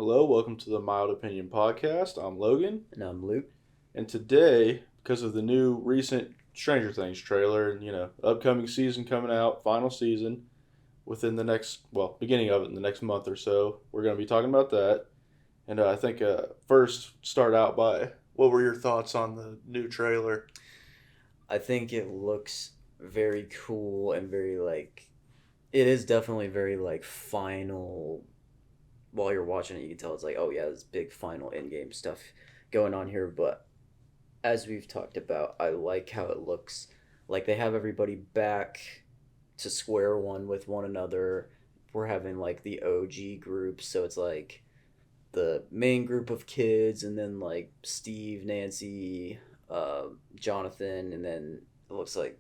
hello. Welcome to the Mild Opinion Podcast. I'm Logan. And I'm Luke. And today, because of the new recent Stranger Things trailer and, upcoming season coming out, final season, within the next, beginning of it in the next month or so, we're going to be talking about that. And I think first, start out by, what were your thoughts on the new trailer? I think it looks very cool and very, it is definitely very, final. While you're watching it, you can tell it's like, oh yeah, this big final in-game stuff going on here. But as we've talked about, I like how it looks. Like they have everybody back to square one with one another. We're having like the OG group, so it's like the main group of kids, and then like Steve, Nancy, Jonathan, and then it looks like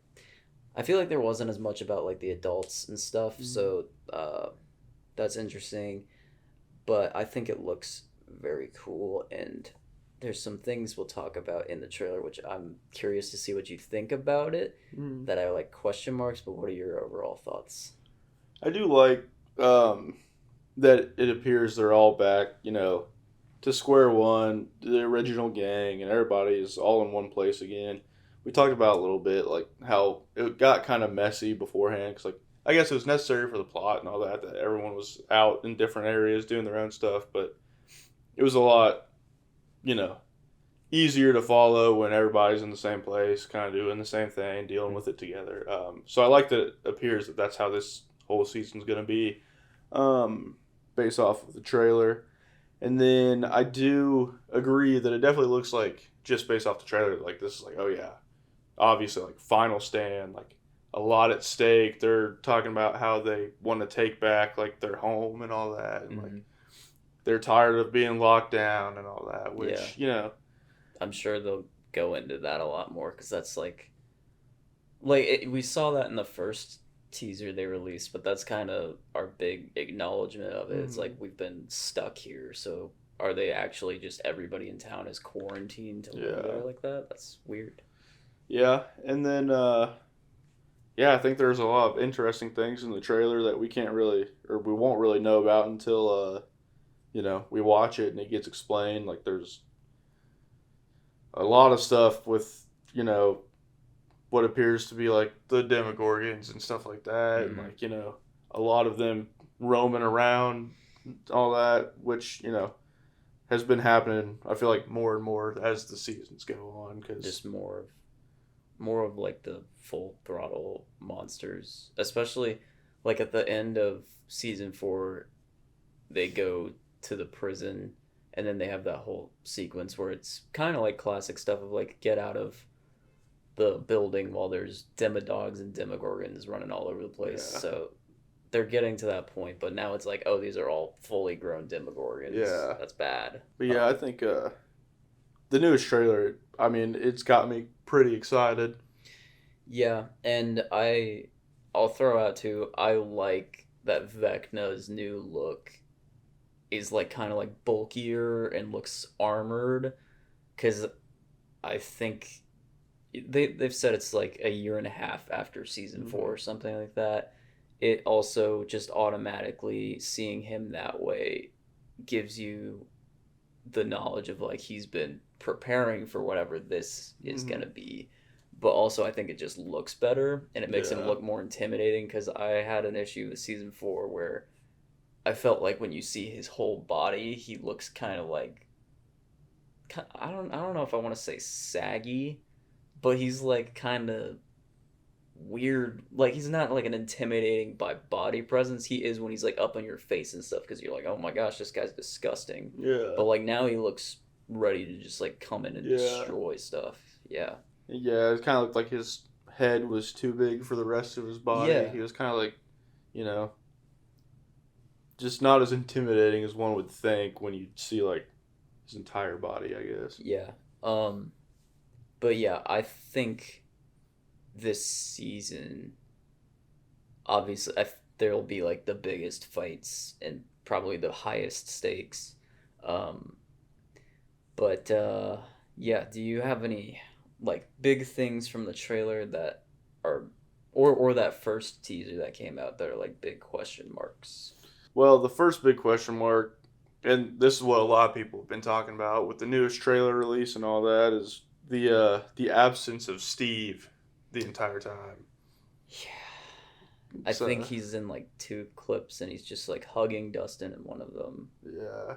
I feel like there wasn't as much about like the adults and stuff. Mm-hmm. So that's interesting. But I think it looks very cool, and there's some things we'll talk about in the trailer, which I'm curious to see what you think about it, that I like question marks, but what are your overall thoughts? I do like that it appears they're all back, to square one, the original gang, and everybody is all in one place again. We talked about a little bit, like, how it got kind of messy beforehand, because, I guess it was necessary for the plot and all that everyone was out in different areas doing their own stuff, but it was a lot, easier to follow when everybody's in the same place, kind of doing the same thing, dealing with it together. So I like that it appears that that's how this whole season's going to be, based off of the trailer. And then I do agree that it definitely looks like, just based off the trailer, like this is like, oh yeah, obviously like final stand, like a lot at stake. They're talking about how they want to take back like their home and all that, and like they're tired of being locked down and all that. Which I'm sure they'll go into that a lot more, because that's we saw that in the first teaser they released, but that's kind of our big acknowledgement of it. It's like we've been stuck here, so are they actually just everybody in town is quarantined to live there like that? That's weird. Yeah, and then I think there's a lot of interesting things in the trailer that we can't really, or we won't really know about until, we watch it and it gets explained. Like, there's a lot of stuff with, what appears to be, like, the Demogorgons and stuff like that. And, like, a lot of them roaming around, all that, which, has been happening, I feel like, more and more as the seasons go on. Cause just more of like the full throttle monsters, especially like at the end of season 4, they go to the prison, and then they have that whole sequence where it's kind of like classic stuff of like get out of the building while there's demodogs and demogorgons running all over the place. Yeah. So they're getting to that point, but now it's like, oh, these are all fully grown demogorgons. Yeah, that's bad. But yeah, I think the newest trailer, I mean, it's got me pretty excited. Yeah, and I'll throw out too, I like that Vecna's new look is like kind of like bulkier and looks armored, because I think they've said it's like a year and a half after season 4 or something like that. It also just automatically seeing him that way gives you the knowledge of like he's been preparing for whatever this is going to be. But also I think it just looks better, and it makes him look more intimidating, because I had an issue with season 4 where I felt like when you see his whole body, he looks kind of like, I don't know if I want to say saggy, but he's like kind of weird. Like, he's not like an intimidating by body presence. He is when he's like up on your face and stuff, because you're like, oh my gosh, this guy's disgusting. Yeah. But like now he looks ready to just like come in and destroy stuff. Yeah. Yeah, it kind of looked like his head was too big for the rest of his body. Yeah. He was kind of like, just not as intimidating as one would think when you see like his entire body, I guess. Yeah. But yeah, I think this season, obviously, there'll be like the biggest fights and probably the highest stakes. But yeah, do you have any like big things from the trailer that are, or that first teaser that came out that are like big question marks? Well, the first big question mark and this is what a lot of people have been talking about with the newest trailer release and all that is the absence of Steve the entire time. Yeah. I think So he's in like two clips and he's just like hugging Dustin in one of them. yeah,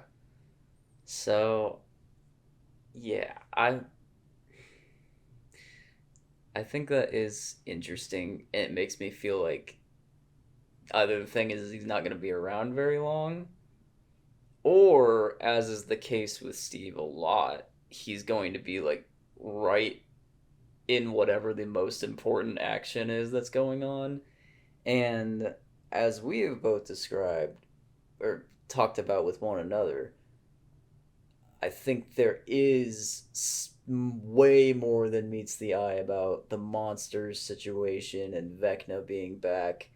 So, yeah, I think that is interesting. It makes me feel like either the thing is he's not going to be around very long, or as is the case with Steve a lot, he's going to be like right in whatever the most important action is that's going on. And as we have both described or talked about with one another, I think there is way more than meets the eye about the monsters situation and Vecna being back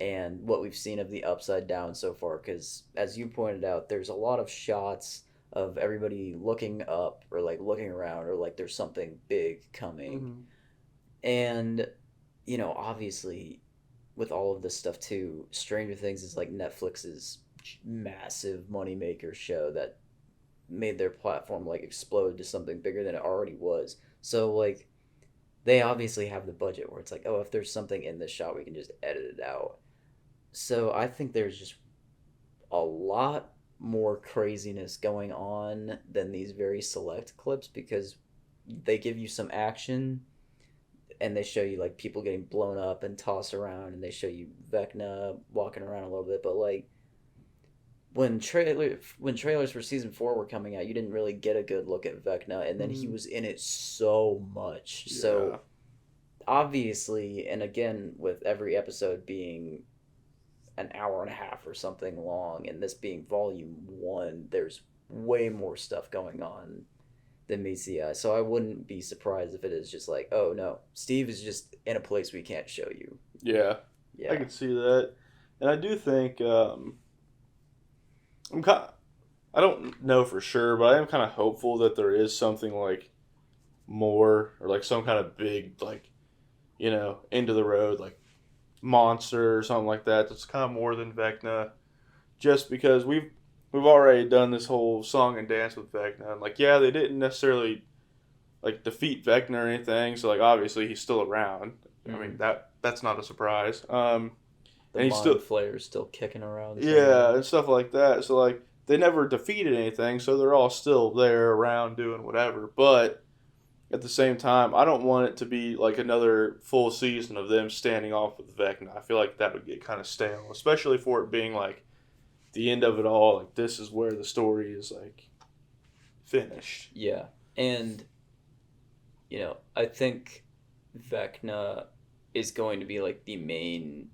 and what we've seen of the Upside Down so far. Because, as you pointed out, there's a lot of shots of everybody looking up or like looking around or like there's something big coming. hmm And, obviously, with all of this stuff too, Stranger Things is like Netflix's massive moneymaker show that made their platform like explode to something bigger than it already was. So like they obviously have the budget where it's like, oh, if there's something in this shot, we can just edit it out. So I think there's just a lot more craziness going on than these very select clips because they give you some action and they show you like people getting blown up and tossed around and they show you Vecna walking around a little bit, but like when trailers for season 4 were coming out, you didn't really get a good look at Vecna, and then he hmm was in it so much. yeah, So obviously, and again, with every episode being an hour and a half or something long, and this being volume 1, there's way more stuff going on than meets the eye. So I wouldn't be surprised if it is just like, oh no, Steve is just in a place we can't show you. yeah, I Yeah. can see that, and I do think I'm kind. I don't know for sure, but I am kind of hopeful that there is something like more or like some kind of big like into the road like monster or something like that. That's kind of more than Vecna, just because we've already done this whole song and dance with Vecna, and like yeah, they didn't necessarily like defeat Vecna or anything, so like obviously he's still around. I mean Mm-hmm. that's not a surprise. The And he's Mind still Flayer is still kicking around yeah somewhere. and stuff like that. So like they never defeated anything, so they're all still there around doing whatever. But at the same time, I don't want it to be like another full season of them standing off with Vecna. I feel like that would get kind of stale, especially for it being like the end of it all. Like this is where the story is like finished. Yeah. And I think Vecna is going to be like the main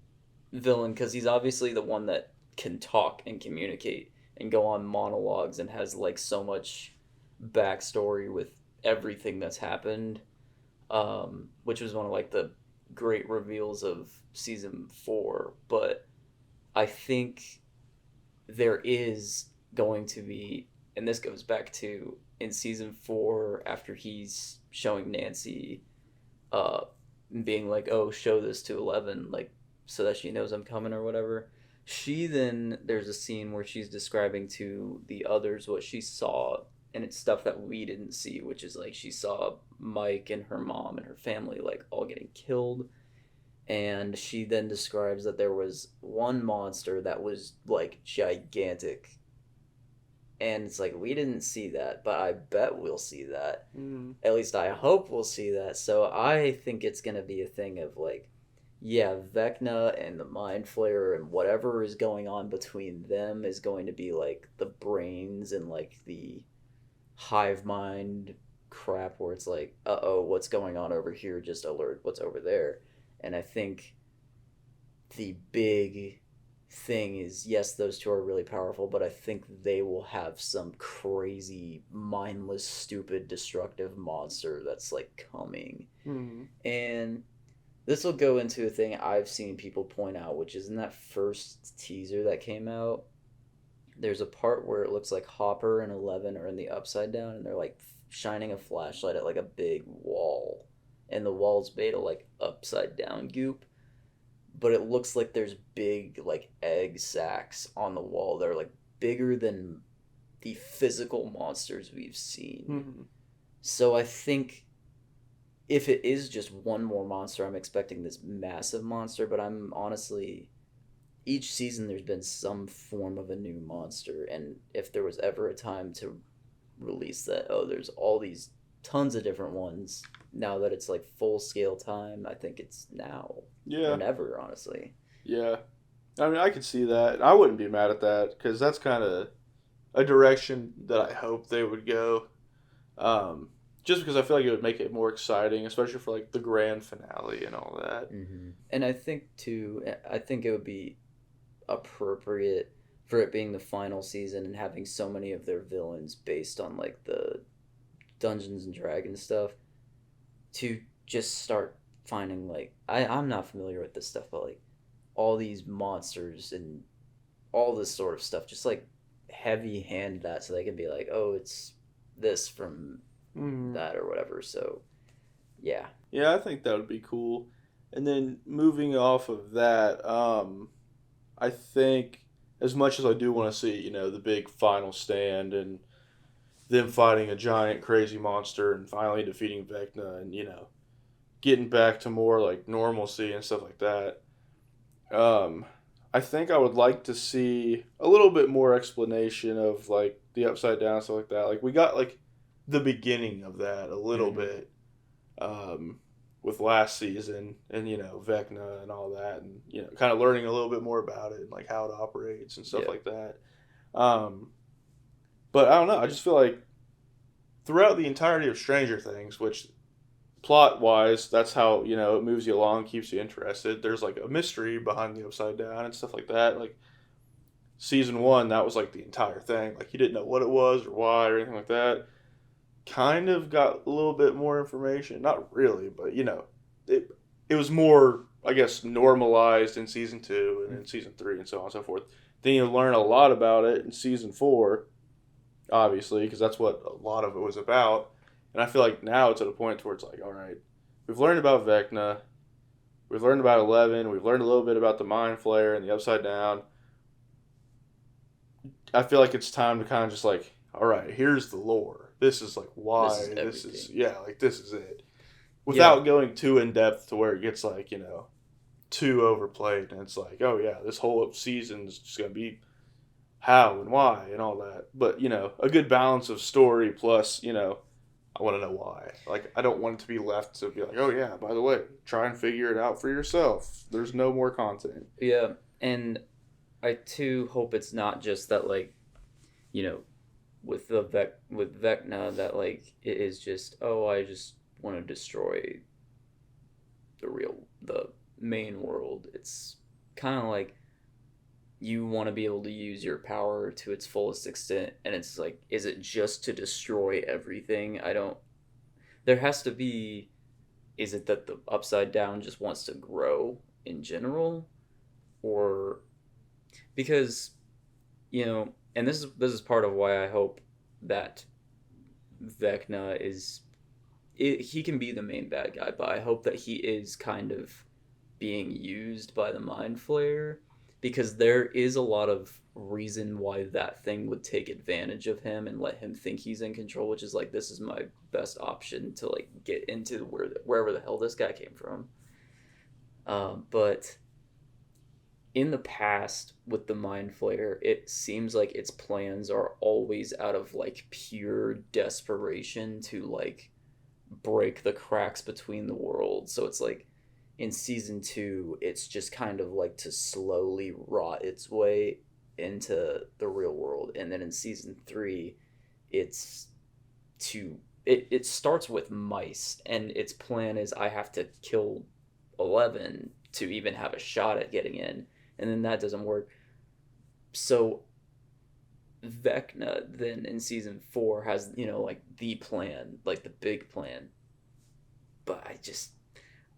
villain because he's obviously the one that can talk and communicate and go on monologues and has like so much backstory with everything that's happened, which was one of like the great reveals of season 4. But I think there is going to be, and this goes back to in season 4 after he's showing Nancy, uh, being like, "Oh, show this to 11, like so that she knows I'm coming or whatever." She then there's a scene where she's describing to the others what she saw, and it's stuff that we didn't see, which is like she saw Mike and her mom and her family like all getting killed, and she then describes that there was one monster that was like gigantic, and it's like we didn't see that, but I bet we'll see that. Mm. At least I hope we'll see that. So I think it's gonna be a thing of like, yeah, Vecna and the Mind Flayer and whatever is going on between them is going to be like the brains and like the hive mind crap where it's like, uh oh, what's going on over here? Just alert what's over there. And I think the big thing is yes, those two are really powerful, but I think they will have some crazy, mindless, stupid, destructive monster that's like coming. Mm. And this will go into a thing I've seen people point out, which is in that first teaser that came out. There's a part where it looks like Hopper and 11 are in the Upside Down, and they're like shining a flashlight at like a big wall, and the wall's made of like upside down goop, but it looks like there's big like egg sacs on the wall. They're like bigger than the physical monsters we've seen. Mm-hmm. So I think if it is just one more monster, I'm expecting this massive monster, but I'm honestly each season there's been some form of a new monster, and if there was ever a time to release that, oh, there's all these tons of different ones, now that it's like full scale time, I think it's now or Yeah, never, honestly. yeah. I mean, I could see that. I wouldn't be mad at that because that's kind of a direction that I hope they would go. Um, just because I feel like it would make it more exciting, especially for like the grand finale and all that. And I think too, I think it would be appropriate for it being the final season and having so many of their villains based on like the Dungeons and Dragons stuff to just start finding like I'm not familiar with this stuff, but like all these monsters and all this sort of stuff, just like heavy hand that so they can be like, oh, it's this from Mm. that or whatever. So yeah. Yeah, I think that would be cool. And then moving off of that, I think as much as I do want to see, the big final stand and them fighting a giant crazy monster and finally defeating Vecna and, getting back to more like normalcy and stuff like that. Um, I think I would like to see a little bit more explanation of like the upside down stuff like that. Like we got like the beginning of that a little Mm-hmm. bit um, with last season and Vecna and all that and kind of learning a little bit more about it and like how it operates and stuff Yeah. like that. Um, but I don't know. I just feel like throughout the entirety of Stranger Things, which plot wise, that's how it moves you along, keeps you interested. There's like a mystery behind the upside down and stuff like that. Like season one, that was like the entire thing. Like you didn't know what it was or why or anything like that. Kind of got a little bit more information. Not really, but it was more, I guess, normalized in season two and in season three and so on and so forth. Then you learn a lot about it in season four, obviously, because that's what a lot of it was about. And I feel like now it's at a point where it's like, all right, we've learned about Vecna, we've learned about 11, we've learned a little bit about the Mind Flayer and the Upside Down. I feel like it's time to kind of just like, all right, here's the lore. This is like This is why this is, everything. yeah, like this is it. Yeah. Without going too in depth to where it gets like, too overplayed. And it's like, oh yeah, this whole season is just going to be how and why and all that. But, a good balance of story plus, I want to know why. Like, I don't want it to be left to be like, oh yeah, by the way, try and figure it out for yourself. There's no more content. Yeah. And I too hope it's not just that like, you know, with with Vecna that like it is just, oh, I just want to destroy the main world. It's kind of like you want to be able to use your power to its fullest extent, and it's like, is it just to destroy everything? I don't. There has to be. Is it that the Upside Down just wants to grow in general, or because and this is part of why I hope that Vecna he can be the main bad guy, but I hope that he is kind of being used by the Mind Flayer because there is a lot of reason why that thing would take advantage of him and let him think he's in control, which is like, this is my best option to like get into wherever the hell this guy came from. But in the past with the Mind Flayer, it seems like its plans are always out of like pure desperation to like break the cracks between the worlds. So it's like in season two, it's just kind of like to slowly rot its way into the real world. And then in season three, it's it starts with mice, and its plan is I have to kill 11 to even have a shot at getting in, and then that doesn't work. So Vecna then in season four has like the plan, like the big plan. But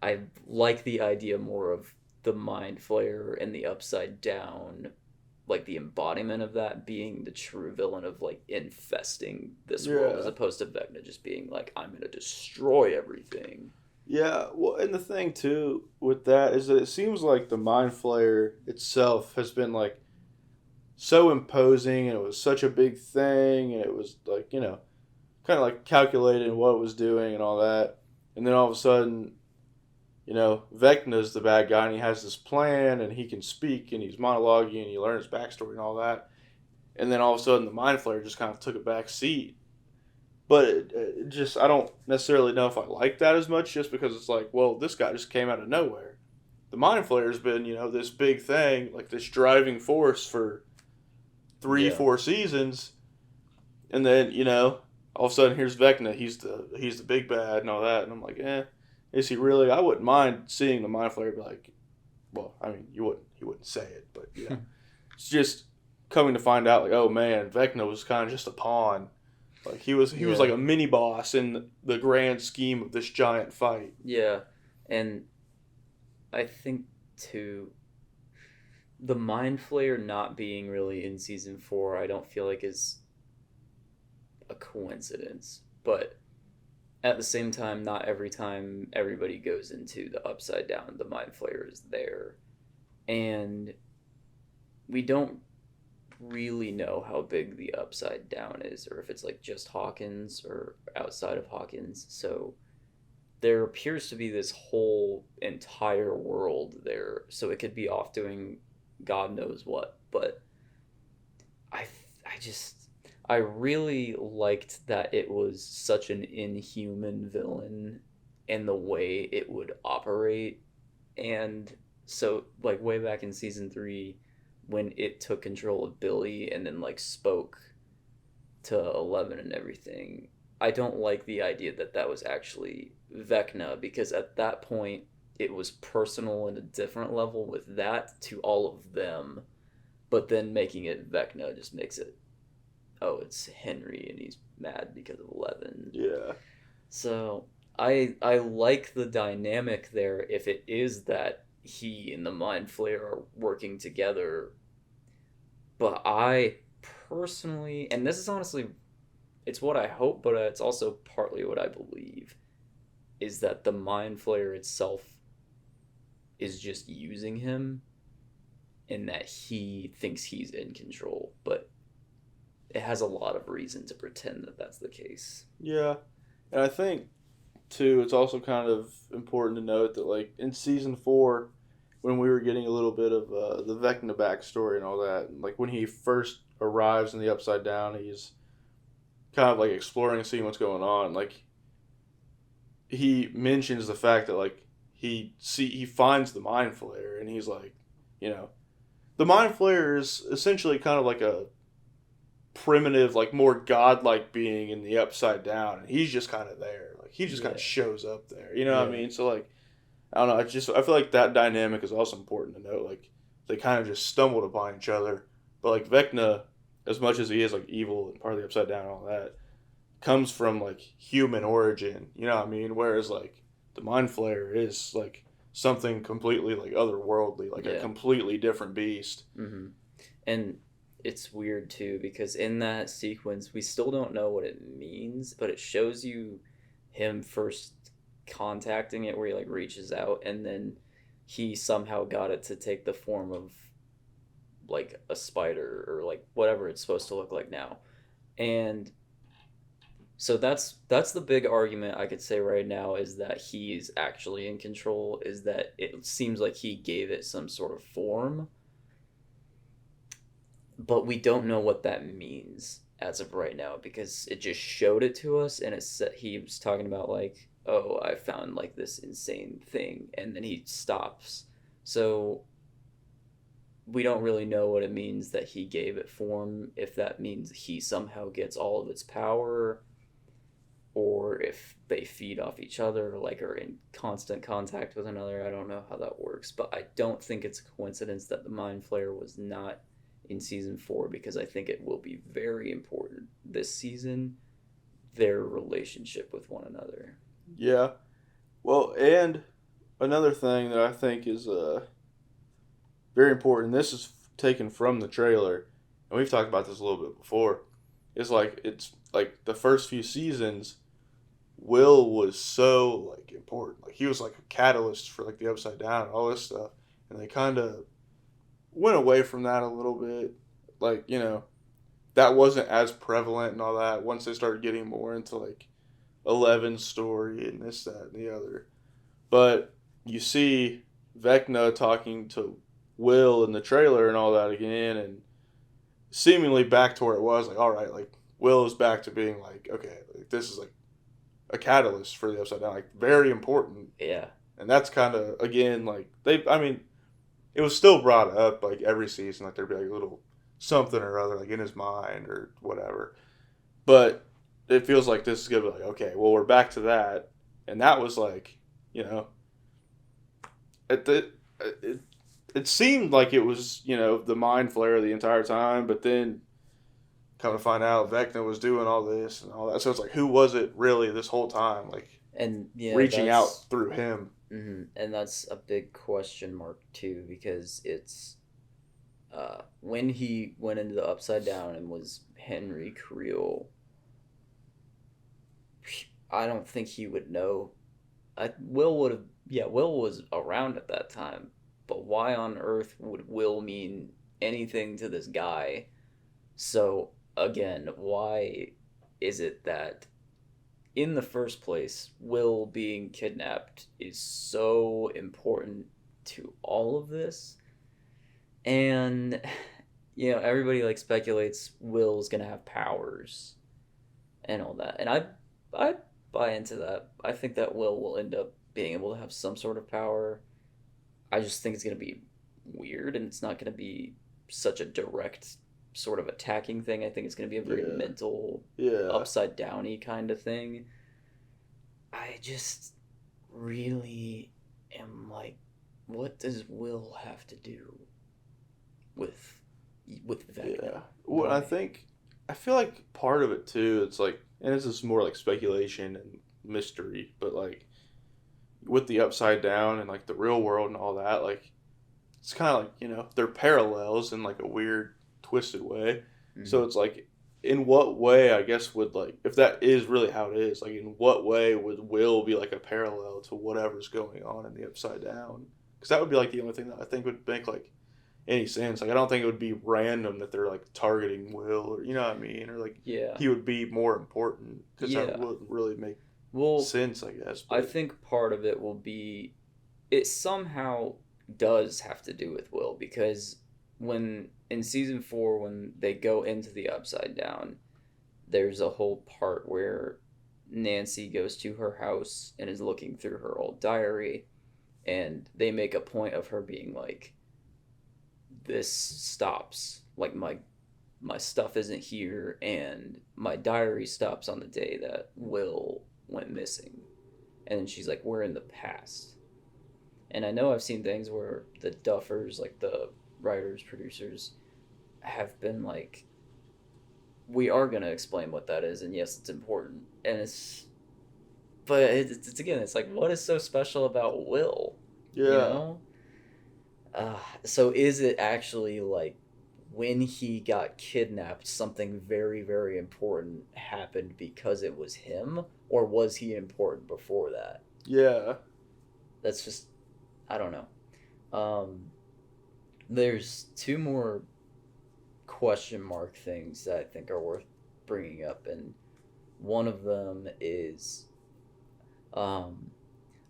I like the idea more of the Mind Flayer and the Upside Down, like the embodiment of that being the true villain of like infesting this world, as Yeah. opposed to Vecna just being like, I'm gonna destroy everything. Yeah, well, and the thing too with that is that it seems like the Mind Flayer itself has been like so imposing, and it was such a big thing, and it was like, kind of like calculating what it was doing and all that. And then all of a sudden, Vecna's the bad guy, and he has this plan, and he can speak, and he's monologuing, and you learn his backstory and all that. And then all of a sudden, the Mind Flayer just kind of took a back seat. But it just, I don't necessarily know if I like that as much, just because it's like, well, this guy just came out of nowhere. The Mind Flayer's been, this big thing, like this driving force for three, Yeah. 4 seasons, and then all of a sudden here's Vecna. He's the big bad and all that, and I'm like, is he really? I wouldn't mind seeing the Mind Flayer be like, well, I mean, he wouldn't say it, but it's just coming to find out like, oh man, Vecna was kind of just a pawn. Like he was like a mini boss in the grand scheme of this giant fight. Yeah. And I think too, the Mind Flayer not being really in season 4, I don't feel like is a coincidence. But at the same time, not every time everybody goes into the Upside Down, the Mind Flayer is there. And we don't really know how big the Upside Down is, or if it's like just Hawkins or outside of Hawkins. So there appears to be this whole entire world there. So it could be off doing God knows what. But I, I just I really liked that it was such an inhuman villain and the way it would operate. And so, like, way back in season 3, when it took control of Billy and then, like, spoke to 11 and everything, I don't like the idea that that was actually Vecna, because at that point, it was personal in a different level with that to all of them. But then making it Vecna just makes it, oh, it's Henry and he's mad because of 11. Yeah. So I like the dynamic there if it is that he and the Mind Flayer are working together. But I personally, and this is honestly, it's what I hope, but it's also partly what I believe, is that the Mind Flayer itself is just using him and that he thinks he's in control. But it has a lot of reason to pretend that that's the case. Yeah. And I think, too, it's also kind of important to note that, like, in season 4, when we were getting a little bit of the Vecna backstory and all that, like, when he first arrives in the Upside Down, he's kind of, like, exploring and seeing what's going on. Like, he mentions the fact that, like, he finds the Mind Flayer, and he's like, the Mind Flayer is essentially kind of like a primitive, like more godlike being in the Upside Down, and he's just kind of there. Like he just kind of shows up there. You know what I mean? So like, I don't know. I feel like that dynamic is also important to note. Like they kind of just stumbled upon each other, but like Vecna, as much as he is like evil and part of the Upside Down and all that, comes from like human origin. You know what I mean? Whereas like the Mind Flayer is like something completely like otherworldly, like a completely different beast. Mm-hmm. And it's weird too because in that sequence we still don't know what it means, but it shows you him first contacting it where he like reaches out and then he somehow got it to take the form of like a spider or like whatever it's supposed to look like now. And so that's the big argument I could say right now, is that he's actually in control, is that it seems like he gave it some sort of form, but we don't know what that means as of right now because it just showed it to us and it said he was talking about like, oh, I found like this insane thing, and then he stops. So we don't really know what it means that he gave it form, if that means he somehow gets all of its power, or if they feed off each other, like are in constant contact with another. I don't know how that works, but I don't think it's a coincidence that the Mind Flayer was not in season 4, because I think it will be very important this season, their relationship with one another. Yeah. Well, and another thing that I think is very important, this is taken from the trailer, and we've talked about this a little bit before, is like it's like the first few seasons, Will was so like important. Like he was like a catalyst for like the Upside Down and all this stuff, and they kind of went away from that a little bit like, that wasn't as prevalent and all that once they started getting more into like Eleven's story and this, that, and the other. But you see Vecna talking to Will in the trailer and all that again, and seemingly back to where it was. Like, all right, like Will is back to being like, okay, like, this is like a catalyst for the Upside Down, like very important. Yeah. And that's kind of again like I mean, it was still brought up like every season, like there'd be like a little something or other like in his mind or whatever. But it feels like this is gonna be like, okay, well we're back to that, and that was like, you know, it it seemed like it was the Mind Flayer the entire time, but then come to find out Vecna was doing all this and all that. So it's like, who was it really this whole time? Like And yeah, reaching that's out through him. and that's a big question mark too, because it's when he went into the Upside Down and was Henry Creel, I don't think he would know. Will would have, yeah, Will was around at that time, but why on earth would Will mean anything to this guy? So again, why is it that in the first place, Will being kidnapped is so important to all of this? And everybody like speculates Will's gonna have powers and all that, and I buy into that. I think that Will end up being able to have some sort of power. I just think it's gonna be weird, and it's not gonna be such a direct sort of attacking thing. I think it's gonna be a very Yeah. mental, Yeah. upside downy kind of thing. I just really am like, what does Will have to do with Vecna? Yeah. Well, I feel like part of it too, it's like, and this is more like speculation and mystery, but like with the Upside Down and like the real world and all that, like it's kind of like, they're parallels in like a weird, twisted way. So Mm-hmm. it's like, in what way, I guess, would like, if that is really how it is, like, in what way would Will be like a parallel to whatever's going on in the Upside Down? Because that would be like the only thing that I think would make like any sense. Like, I don't think it would be random that they're like targeting Will, or you know what I mean, or like Yeah. he would be more important because that Yeah. wouldn't really make Well, sense, I guess. I But think part of it will be it somehow does have to do with Will, because when in season 4 when they go into the Upside Down, there's a whole part where Nancy goes to her house and is looking through her old diary, and they make a point of her being like, this stops, like my stuff isn't here, and my diary stops on the day that Will went missing. And then she's like, we're in the past. And I know I've seen things where the Duffers, like the writers, producers, have been like, we are going to explain what that is, and yes, it's important. And but it's again, it's like, what is so special about Will? You yeah, know? So is it actually like when he got kidnapped, something very, very important happened because it was him? Or was he important before that? yeah, That's just, I don't know. Um, there's two more question mark things that I think are worth bringing up, and one of them is, um,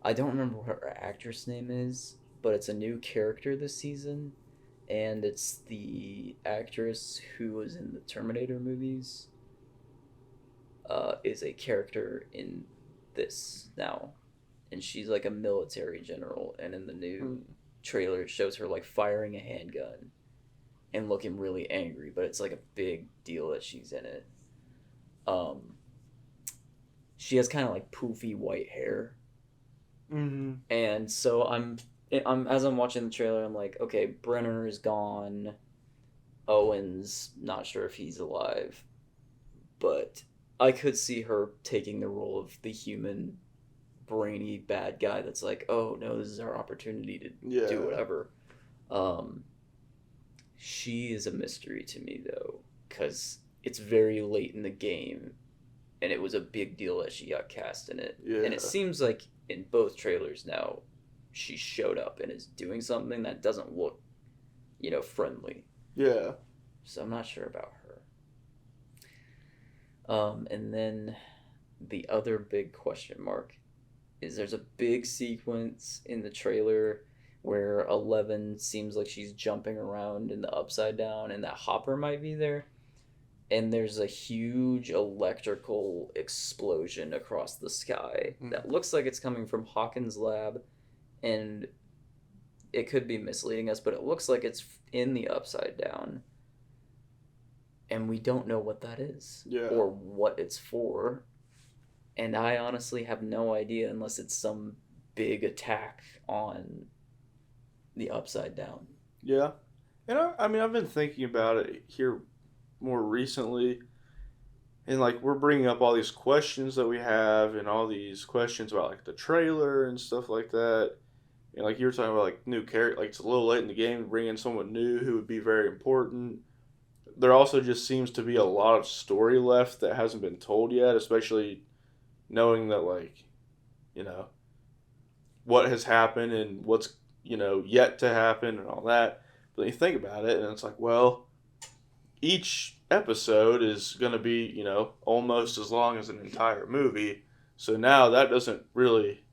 I don't remember what her actress name is, but it's a new character this season, and it's the actress who was in the Terminator movies. Is a character in this now, and she's like a military general. And in the new trailer, it shows her like firing a handgun and looking really angry, but it's like a big deal that she's in it. Um, she has kind of like poofy white hair, mm-hmm. and so I'm as I'm watching the trailer, I'm like, okay, Brenner is gone. Owen's not sure if he's alive, but I could see her taking the role of the human, brainy bad guy that's like, oh no, this is our opportunity to do Yeah, whatever. Um, she is a mystery to me though, because it's very late in the game, and it was a big deal that she got cast in it. yeah, And it seems like in both trailers now, she showed up and is doing something that doesn't look, friendly. yeah. So I'm not sure about her. And then the other big question mark is there's a big sequence in the trailer where 11 seems like she's jumping around in the upside down and that Hopper might be there. And there's a huge electrical explosion across the sky Mm. that looks like it's coming from Hawkins' lab, and it could be misleading us, but it looks like it's in the upside down, and we don't know what that is Yeah. or what it's for. And I honestly have no idea unless it's some big attack on the upside down. Yeah. And I mean, I've been thinking about it here more recently. And like we're bringing up all these questions that we have, and all these questions about like the trailer and stuff like that. And like you were talking about like new character, like it's a little late in the game to bring in someone new who would be very important. There also just seems to be a lot of story left that hasn't been told yet, especially knowing that like you know what has happened and what's yet to happen and all that. But you think about it, and it's like, well, each episode is going to be almost as long as an entire movie. So now that doesn't really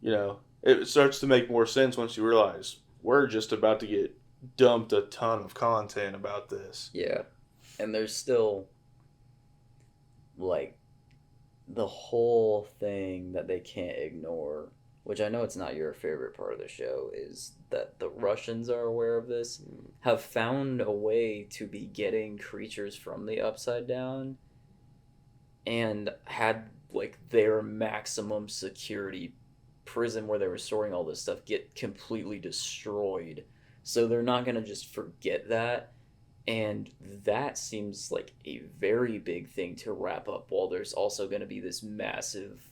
it starts to make more sense once you realize we're just about to get dumped a ton of content about this. Yeah. And there's still, like, the whole thing that they can't ignore, which I know it's not your favorite part of the show, is that the Russians are aware of this, have found a way to be getting creatures from the Upside Down, and had, like, their maximum security prison where they were storing all this stuff get completely destroyed. So they're not going to just forget that. And that seems like a very big thing to wrap up while there's also going to be this massive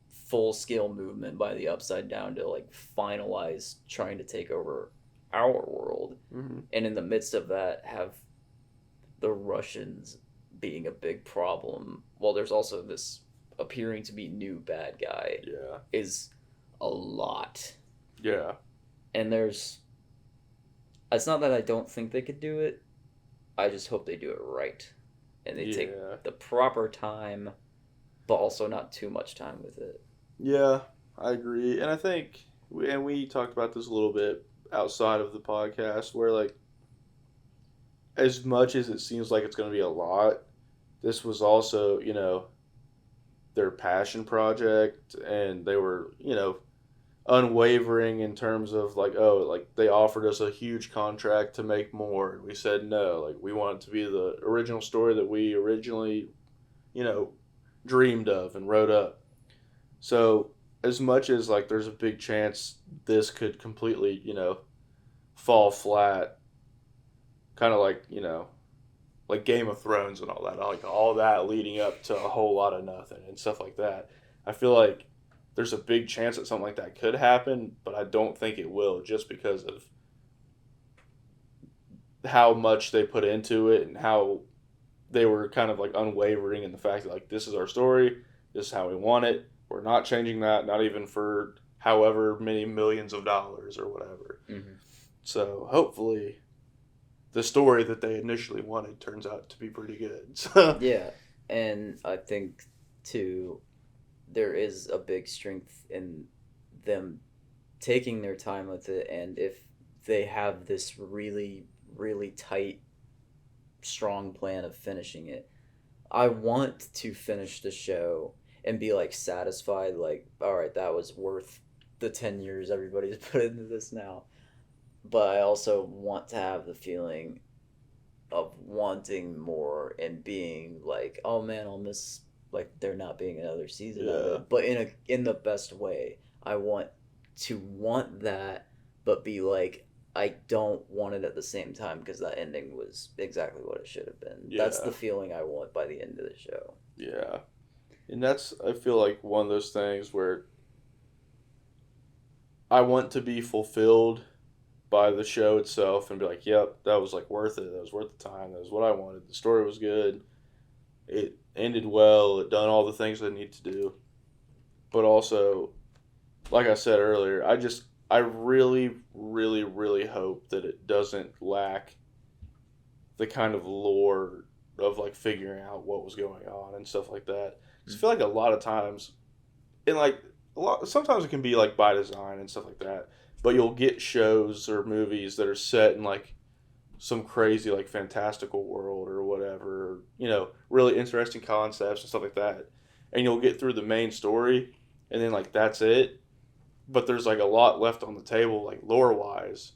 full scale movement by the Upside Down to like finalize trying to take over our world. Mm-hmm. And in the midst of that, have the Russians being a big problem while there's also this appearing to be new bad guy Yeah. is a lot. Yeah. And there's, it's not that I don't think they could do it, I just hope they do it right. And they take the proper time, but also not too much time with it. Yeah, I agree. And I think, we talked about this a little bit outside of the podcast, where, like, as much as it seems like it's going to be a lot, this was also, their passion project, and they were, unwavering in terms of like, oh, like they offered us a huge contract to make more, and we said no. Like we want it to be the original story that we originally, dreamed of and wrote up. So as much as like there's a big chance this could completely, fall flat, kind of like like Game of Thrones and all that, like all that leading up to a whole lot of nothing and stuff like that. I feel like there's a big chance that something like that could happen, but I don't think it will, just because of how much they put into it and how they were kind of like unwavering in the fact that like this is our story, this is how we want it. We're not changing that, not even for however many millions of dollars or whatever. Mm-hmm. So hopefully the story that they initially wanted turns out to be pretty good. So. Yeah, and I think too, there is a big strength in them taking their time with it, and if they have this really, really tight, strong plan of finishing it, I want to finish the show and be like satisfied, like, all right, that was worth the 10 years everybody's put into this now. But I also want to have the feeling of wanting more and being like, oh man, I'll miss like there not being another season of it. But in the best way. I want to want that, but be like, I don't want it at the same time because that ending was exactly what it should have been. Yeah. That's the feeling I want by the end of the show. Yeah. And that's, I feel like, one of those things where I want to be fulfilled by the show itself and be like, yep, that was like worth it. That was worth the time. That was what I wanted. The story was good. It ended well. It done all the things I need to do. But also, like I said earlier, I really, really, really hope that it doesn't lack the kind of lore of like figuring out what was going on and stuff like that. 'Cause I Mm. feel like a lot of times, and like a lot, sometimes it can be like by design and stuff like that. But you'll get shows or movies that are set in like some crazy like fantastical world or whatever, really interesting concepts and stuff like that. And you'll get through the main story, and then like that's it. But there's like a lot left on the table, like lore wise,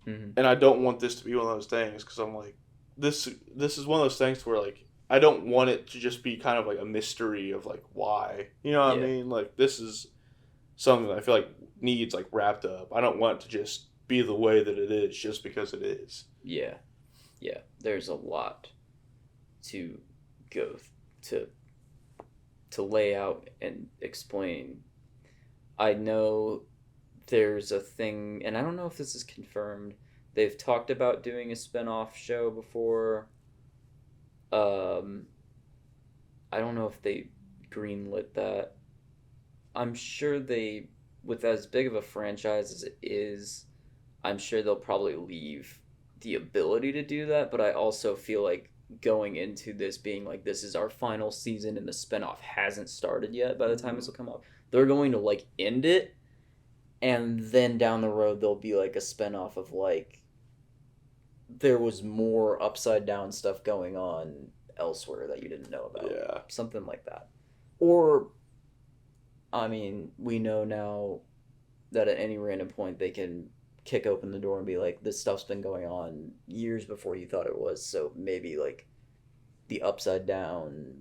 Mm-hmm. and I don't want this to be one of those things because I'm like, this is one of those things where like I don't want it to just be kind of like a mystery of like why, you know what I Yeah. mean? Like this is something that I feel like needs like wrapped up. I don't want it to just be the way that it is just because it is. Yeah. Yeah. There's a lot to go to lay out and explain. I know there's a thing, and I don't know if this is confirmed. They've talked about doing a spin-off show before. Um, I don't know if they greenlit that. I'm sure they, with as big of a franchise as it is, I'm sure they'll probably leave the ability to do that. But I also feel like going into this being like this is our final season and the spinoff hasn't started yet by the time Mm-hmm. this will come up, they're going to like end it, and then down the road there'll be like a spinoff of like there was more upside down stuff going on elsewhere that you didn't know about, Yeah. something like that. Or I mean, we know now that at any random point they can kick open the door and be like, this stuff's been going on years before you thought it was. So maybe like the upside down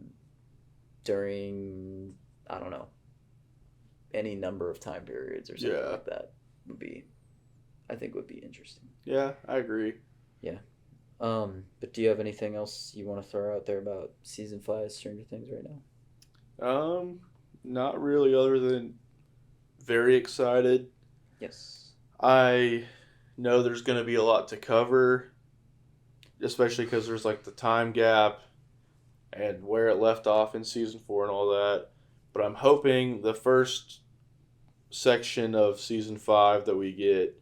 during, I don't know, any number of time periods or something Yeah. like that would be, I think would be interesting. Yeah, I agree. Yeah. But do you have anything else you want to throw out there about season 5 of Stranger Things right now? Um, Not really, other than very excited. Yes. I know there's going to be a lot to cover, especially because there's like the time gap and where it left off in season 4 and all that. But I'm hoping the first section of season 5 that we get,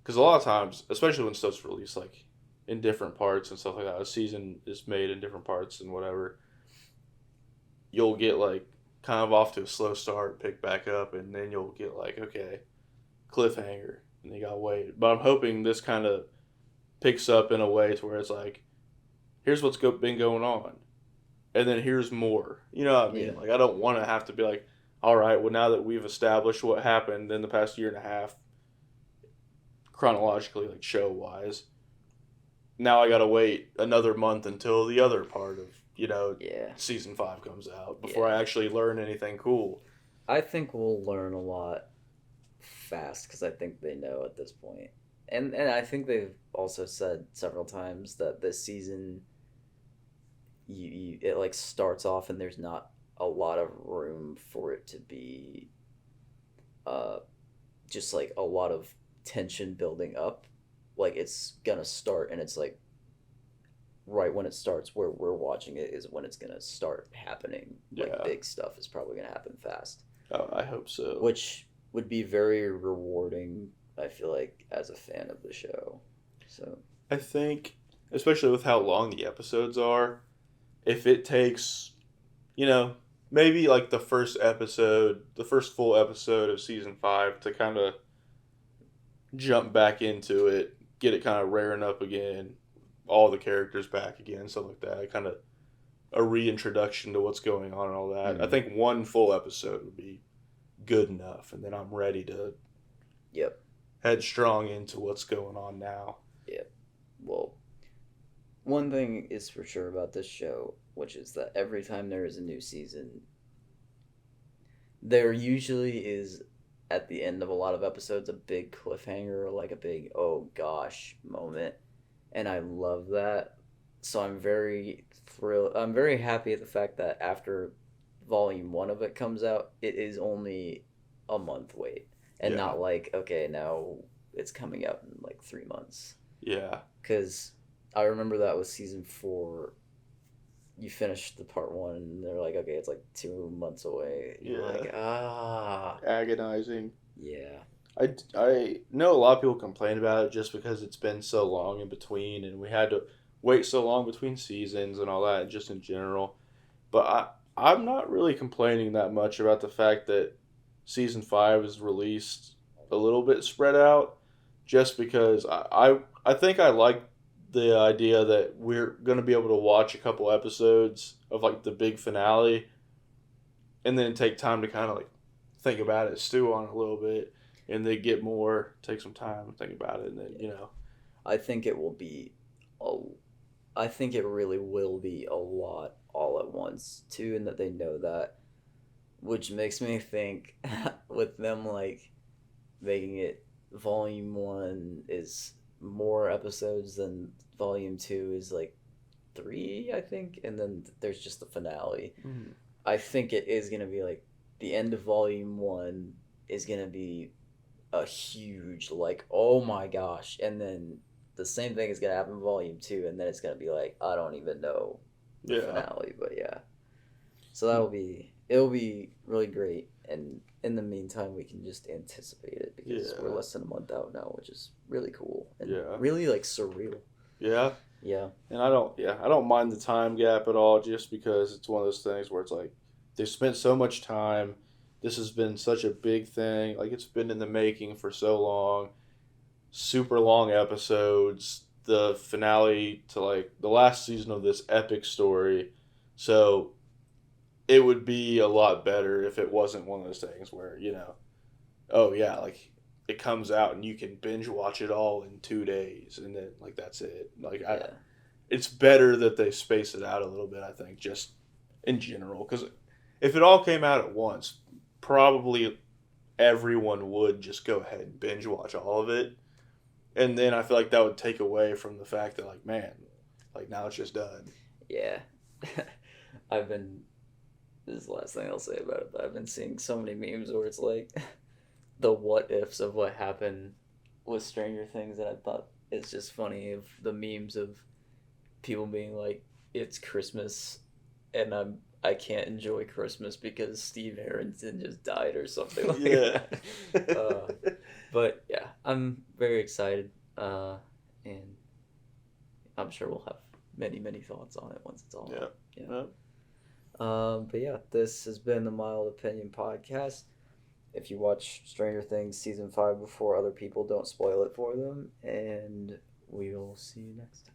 because a lot of times, especially when stuff's released like in different parts and stuff like that, a season is made in different parts and whatever, you'll get like kind of off to a slow start, pick back up, and then you'll get like, okay, cliffhanger, and you gotta wait. But I'm hoping this kind of picks up in a way to where it's like, here's what's been going on, and then here's more. You know what I Yeah. mean? Like, I don't want to have to be like, all right, well, now that we've established what happened in the past year and a half, chronologically, like show wise, now I gotta wait another month until the other part of Yeah. season 5 comes out before Yeah. I actually learn anything cool. I think we'll learn a lot fast because I think they know at this point. And I think they've also said several times that this season it like starts off and there's not a lot of room for it to be uh just like a lot of tension building up. Like it's gonna start and it's like right when it starts where we're watching it is when it's gonna start happening. Like Yeah, big stuff is probably gonna happen fast, I hope so. which would be very rewarding. I feel like as a fan of the show. So I think, especially with how long the episodes are, if it takes, you know, maybe like the first episode, the first full episode of season 5 to kind of jump back into it, get it kind of raring up again, all the characters back again, stuff like that, kind of a reintroduction to what's going on and all that. I mm, think one full episode would be good enough, and then I'm ready to yep, headstrong into what's going on now. yep. Well, one thing is for sure about this show, which is that every time there is a new season, there usually is at the end of a lot of episodes a big cliffhanger or like a big oh gosh moment, and I love that. So I'm very thrilled. I'm very happy at the fact that after volume 1 of it comes out, it is only a month wait and Yeah, not like okay, now it's coming out in like 3 months. yeah, Cuz I remember that with season 4, you finish the part 1 and they're like okay, it's like 2 months away. You're yeah. like, ah, Agonizing. yeah. I know a lot of people complain about it just because it's been so long in between, and we had to wait so long between seasons and all that, just in general. But I'm not really complaining that much about the fact that season five is released a little bit spread out, just because I think I like the idea that we're gonna be able to watch a couple episodes of like the big finale, and then take time to kind of like think about it, stew on it a little bit, and then get more, take some time and think about it, and then Yeah. I think it will be a I think it really will be a lot all at once too, and that they know that, which makes me think with them like making it volume one is more episodes than volume two is like three, I think, and then there's just the finale. Mhm. I think it is gonna be like the end of volume one is gonna be a huge like oh my gosh, and then the same thing is gonna happen in volume two, and then it's gonna be like I don't even know the Yeah, finale, but yeah. So it'll be really great, and in the meantime we can just anticipate it because we're yeah, less than a month out now, which is really cool and yeah, really like surreal. yeah. Yeah, And I don't mind the time gap at all, just because it's one of those things where it's like they've spent so much time. This has been such a big thing. Like it's been in the making for so long. Super long episodes. The finale to like the last season of this epic story. So it would be a lot better if it wasn't one of those things where, oh yeah, like it comes out and you can binge watch it all in 2 days and then like that's it. Like yeah, it's better that they space it out a little bit. I think just in general, because if it all came out at once, probably everyone would just go ahead and binge watch all of it, and then I feel like that would take away from the fact that like man, like now it's just done. yeah. I've been This is the last thing I'll say about it, but I've been seeing so many memes where it's like the what ifs of what happened with Stranger Things, and I thought it's just funny of the memes of people being like, "It's Christmas, and I can't enjoy Christmas because Steve Harrington just died or something like Yeah. that." But yeah, I'm very excited, and I'm sure we'll have many thoughts on it once it's all Yeah. out. Yeah. Yeah. But yeah, this has been the Mild Opinion podcast. If you watch Stranger Things season 5 before other people, don't spoil it for them, and we will see you next time.